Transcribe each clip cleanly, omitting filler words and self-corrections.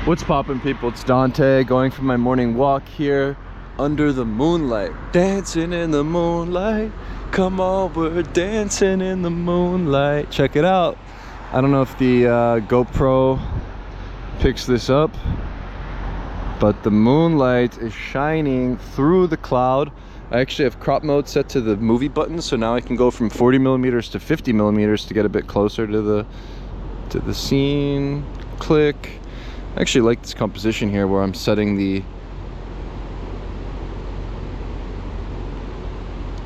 What's poppin', people? It's Dante going for my morning walk here under the moonlight. Dancing in the moonlight. Come on, we're dancing in the moonlight. Check it out. I don't know if the GoPro picks this up, but the moonlight is shining through the cloud. I actually have crop mode set to the movie button, so now I can go from 40 millimeters to 50 millimeters to get a bit closer to the scene. Click. I actually like this composition here where I'm setting the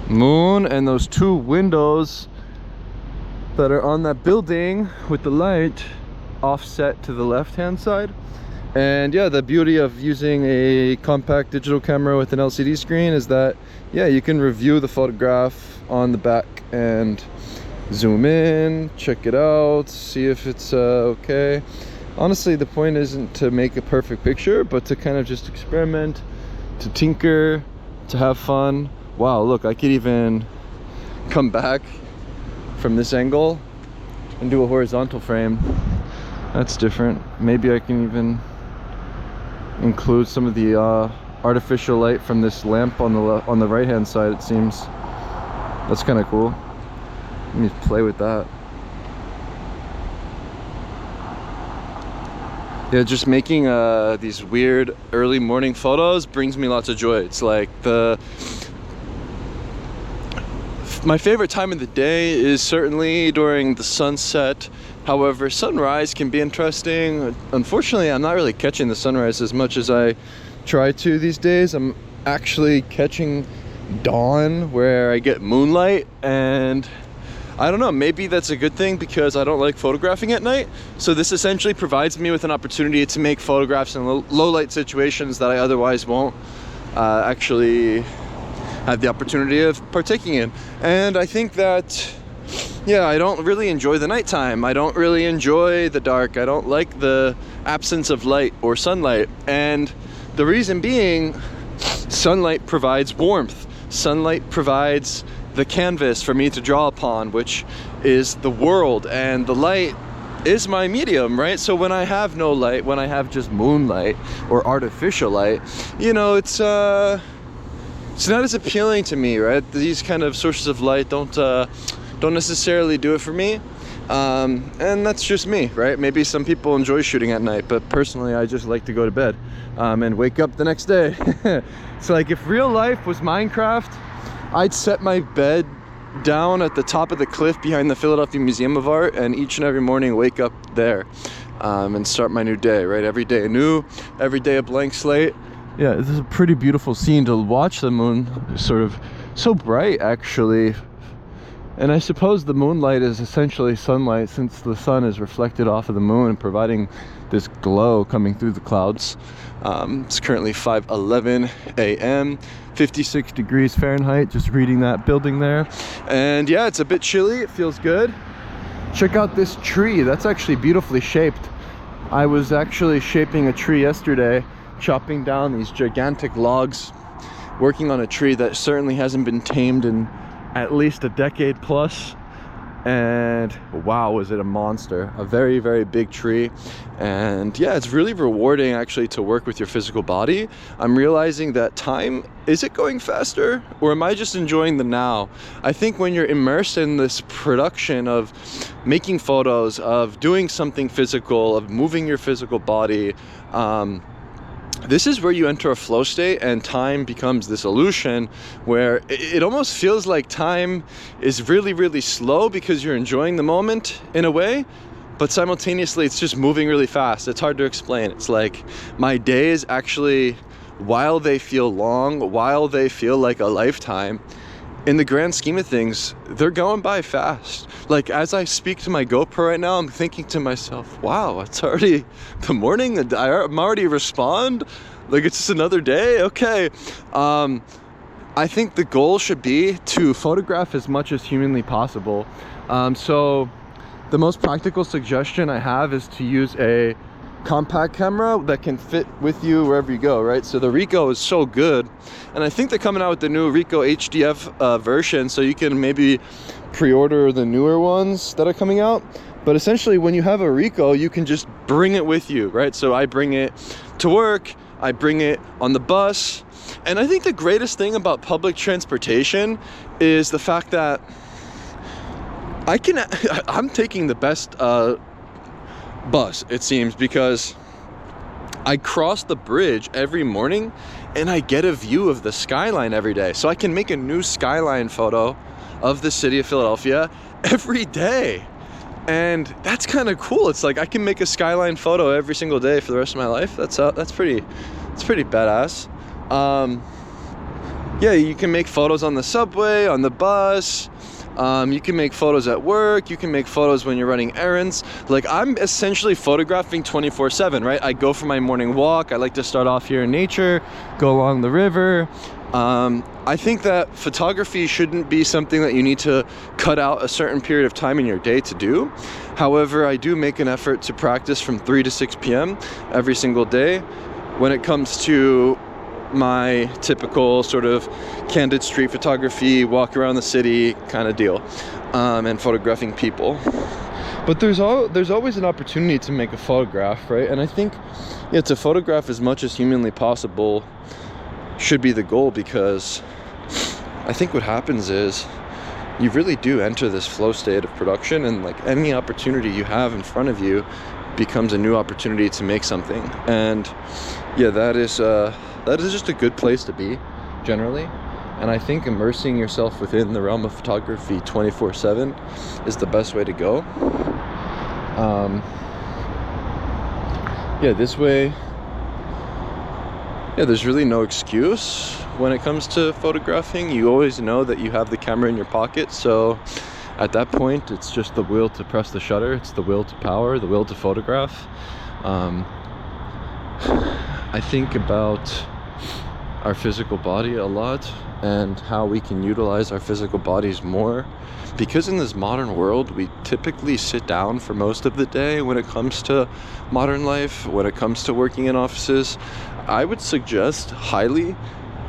moon and those two windows that are on that building with the light offset to the left hand side. And yeah, the beauty of using a compact digital camera with an LCD screen is that, yeah, you can review the photograph on the back and zoom in, check it out, see if it's okay. Honestly, the point isn't to make a perfect picture, but to kind of just experiment, to tinker, to have fun. Wow, look, I could even come back from this angle and do a horizontal frame. That's different. Maybe I can even include some of the artificial light from this lamp on the right hand side, it seems. That's kind of cool. Let me play with that. Yeah, just making these weird early morning photos brings me lots of joy. It's like my favorite time of the day is certainly during the sunset. However, sunrise can be interesting. Unfortunately, I'm not really catching the sunrise as much as I try to these days. I'm actually catching dawn where I get moonlight, and I don't know, maybe that's a good thing because I don't like photographing at night. So this essentially provides me with an opportunity to make photographs in low light situations that I otherwise won't actually have the opportunity of partaking in. And I think that, yeah, I don't really enjoy the nighttime. I don't really enjoy the dark. I don't like the absence of light or sunlight. And the reason being, sunlight provides warmth. Sunlight provides the canvas for me to draw upon, which is the world, and the light is my medium, right? So when I have no light, when I have just moonlight or artificial light, you know, it's not as appealing to me, right? These kind of sources of light don't necessarily do it for me, and that's just me, right? Maybe some people enjoy shooting at night, but personally I just like to go to bed and wake up the next day. It's like if real life was Minecraft, I'd set my bed down at the top of the cliff behind the Philadelphia Museum of Art, and each and every morning wake up there and start my new day, right? Every day anew, every day a blank slate. Yeah, this is a pretty beautiful scene to watch the moon, sort of so bright actually. And I suppose the moonlight is essentially sunlight, since the sun is reflected off of the moon, providing this glow coming through the clouds. It's currently 5:11 a.m. 56 degrees Fahrenheit, just reading that building there. And yeah, it's a bit chilly, it feels good. Check out this tree, that's actually beautifully shaped. I was actually shaping a tree yesterday, chopping down these gigantic logs, working on a tree that certainly hasn't been tamed in at least a decade plus. And wow, was it a monster. A very, very big tree. And yeah, it's really rewarding actually to work with your physical body. I'm realizing that time, is it going faster, or am I just enjoying the now? I think when you're immersed in this production of making photos, of doing something physical, of moving your physical body, this is where you enter a flow state, and time becomes this illusion where it almost feels like time is really, really slow because you're enjoying the moment in a way, but simultaneously it's just moving really fast. It's hard to explain. It's like my days actually, while they feel long, while they feel like a lifetime, in the grand scheme of things, they're going by fast. Like as I speak to my GoPro right now, I'm thinking to myself, wow, it's already the morning, I'm already respond? Like it's just another day, okay. I think the goal should be to photograph as much as humanly possible. So the most practical suggestion I have is to use a compact camera that can fit with you wherever you go, right? So the Ricoh is so good, and I think they're coming out with the new Ricoh HDF version, so you can maybe pre-order the newer ones that are coming out. But essentially, when you have a Ricoh, you can just bring it with you, right? So I bring it to work, I bring it on the bus. And I think the greatest thing about public transportation is the fact that I'm taking the best bus, it seems, because I cross the bridge every morning and I get a view of the skyline every day. So I can make a new skyline photo of the city of Philadelphia every day. And that's kind of cool. It's like I can make a skyline photo every single day for the rest of my life. That's pretty badass. Yeah, you can make photos on the subway, on the bus. You can make photos at work. You can make photos when you're running errands. Like, I'm essentially photographing 24/7, right? I go for my morning walk. I like to start off here in nature, go along the river. I think that photography shouldn't be something that you need to cut out a certain period of time in your day to do. However, I do make an effort to practice from 3 to 6 p.m. every single day when it comes to my typical sort of candid street photography, walk around the city kind of deal, and photographing people. But there's always an opportunity to make a photograph, right? And I think, yeah, to photograph as much as humanly possible should be the goal, because I think what happens is you really do enter this flow state of production, and like any opportunity you have in front of you becomes a new opportunity to make something. And yeah, that is just a good place to be generally. And I think immersing yourself within the realm of photography 24/7 is the best way to go. Yeah, this way, yeah, there's really no excuse when it comes to photographing. You always know that you have the camera in your pocket, so at that point it's just the will to press the shutter. It's the will to power, the will to photograph. I think about our physical body a lot and how we can utilize our physical bodies more, because in this modern world we typically sit down for most of the day when it comes to modern life, when it comes to working in offices. I would suggest highly,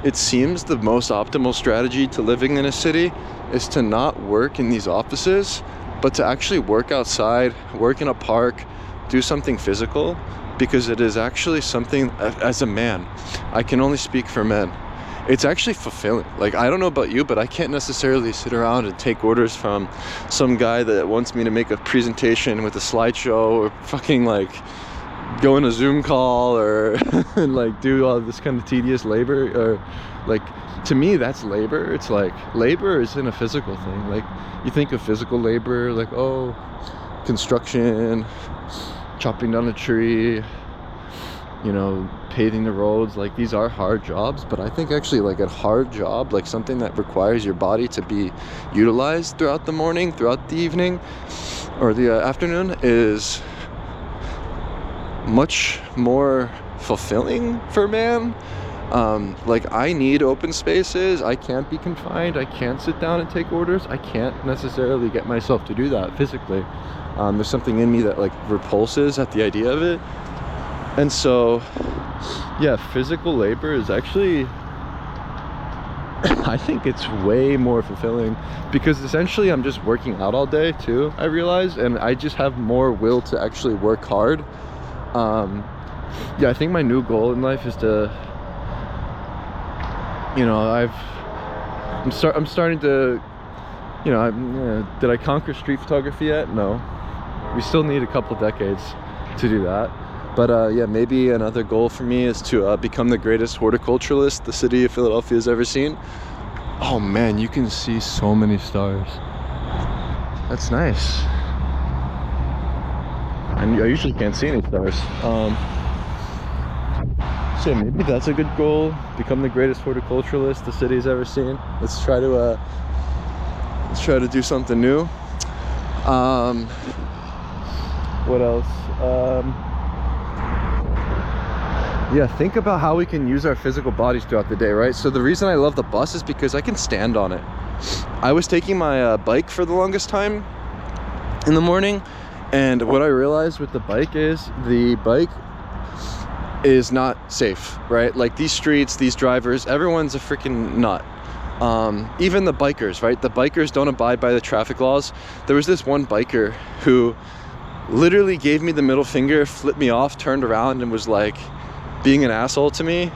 it seems the most optimal strategy to living in a city is to not work in these offices, but to actually work outside, work in a park, do something physical, because it is actually something, as a man, I can only speak for men, it's actually fulfilling. Like, I don't know about you, but I can't necessarily sit around and take orders from some guy that wants me to make a presentation with a slideshow, or fucking like go in a Zoom call, or like do all this kind of tedious labor. Or like, to me, that's labor. It's like labor isn't a physical thing. Like, you think of physical labor, like, oh, construction, chopping down a tree, you know, paving the roads. Like, these are hard jobs, but I think actually like a hard job, like something that requires your body to be utilized throughout the morning, throughout the evening, or the afternoon, is much more fulfilling for man. Like, I need open spaces. I can't be confined. I can't sit down and take orders. I can't necessarily get myself to do that physically. There's something in me that like repulses at the idea of it. And so, yeah, physical labor is actually, I think it's way more fulfilling, because essentially I'm just working out all day too, I realized, and I just have more will to actually work hard. Yeah, I think my new goal in life is to, you know, I'm starting to, you know, did I conquer street photography yet? No. We still need a couple decades to do that. But yeah, maybe another goal for me is to become the greatest horticulturalist the city of Philadelphia has ever seen. Oh man, you can see so many stars. That's nice. And I usually can't see any stars. So maybe that's a good goal. Become the greatest horticulturalist the city's ever seen. Let's try to do something new. What else? Yeah, think about how we can use our physical bodies throughout the day, right? So the reason I love the bus is because I can stand on it. I was taking my bike for the longest time in the morning, and what I realized with the bike is not safe, right? Like, these streets, these drivers, everyone's a freaking nut. Even the bikers, right? The bikers don't abide by the traffic laws. There was this one biker who literally gave me the middle finger, flipped me off, turned around, and was like being an asshole to me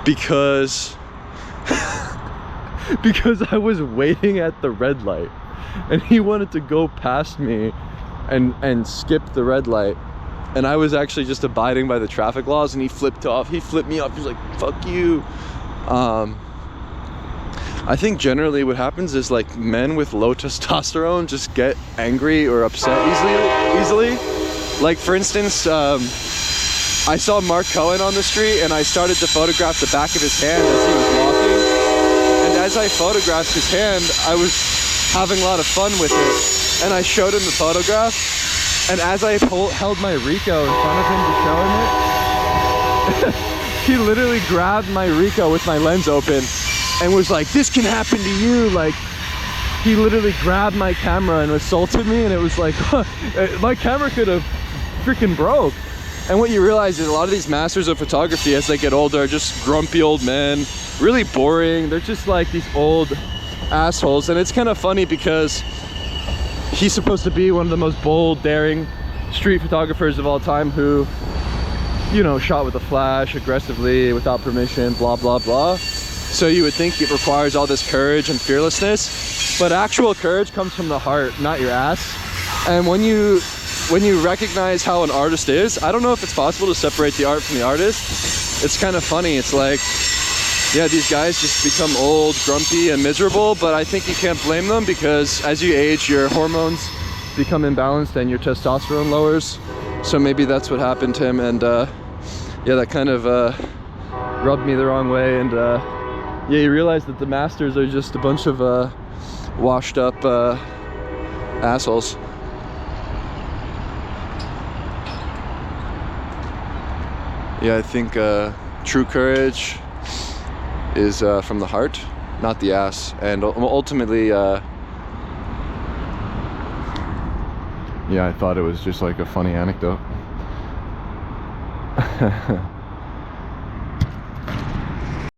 because because I was waiting at the red light and he wanted to go past me and skip the red light, and I was actually just abiding by the traffic laws, and he flipped me off. He's like, fuck you. I think generally what happens is like men with low testosterone just get angry or upset easily. Like for instance, I saw Mark Cohen on the street and I started to photograph the back of his hand as he was walking. And as I photographed his hand, I was having a lot of fun with it. And I showed him the photograph. And as I held my Ricoh in front of him to show him it, he literally grabbed my Ricoh with my lens open and was like, this can happen to you. Like, he literally grabbed my camera and assaulted me, and it was like, my camera could have freaking broke. And what you realize is a lot of these masters of photography as they get older are just grumpy old men, really boring. They're just like these old assholes. And it's kind of funny because he's supposed to be one of the most bold, daring street photographers of all time who, you know, shot with a flash, aggressively, without permission, blah, blah, blah. So you would think it requires all this courage and fearlessness, but actual courage comes from the heart, not your ass. And when you recognize how an artist is, I don't know if it's possible to separate the art from the artist. It's kind of funny. It's like, yeah, these guys just become old, grumpy, and miserable, but I think you can't blame them because as you age, your hormones become imbalanced and your testosterone lowers. So maybe that's what happened to him, and yeah, that kind of rubbed me the wrong way. And yeah, you realize that the masters are just a bunch of washed up assholes. Yeah, I think true courage is from the heart, not the ass. And ultimately, yeah, I thought it was just like a funny anecdote.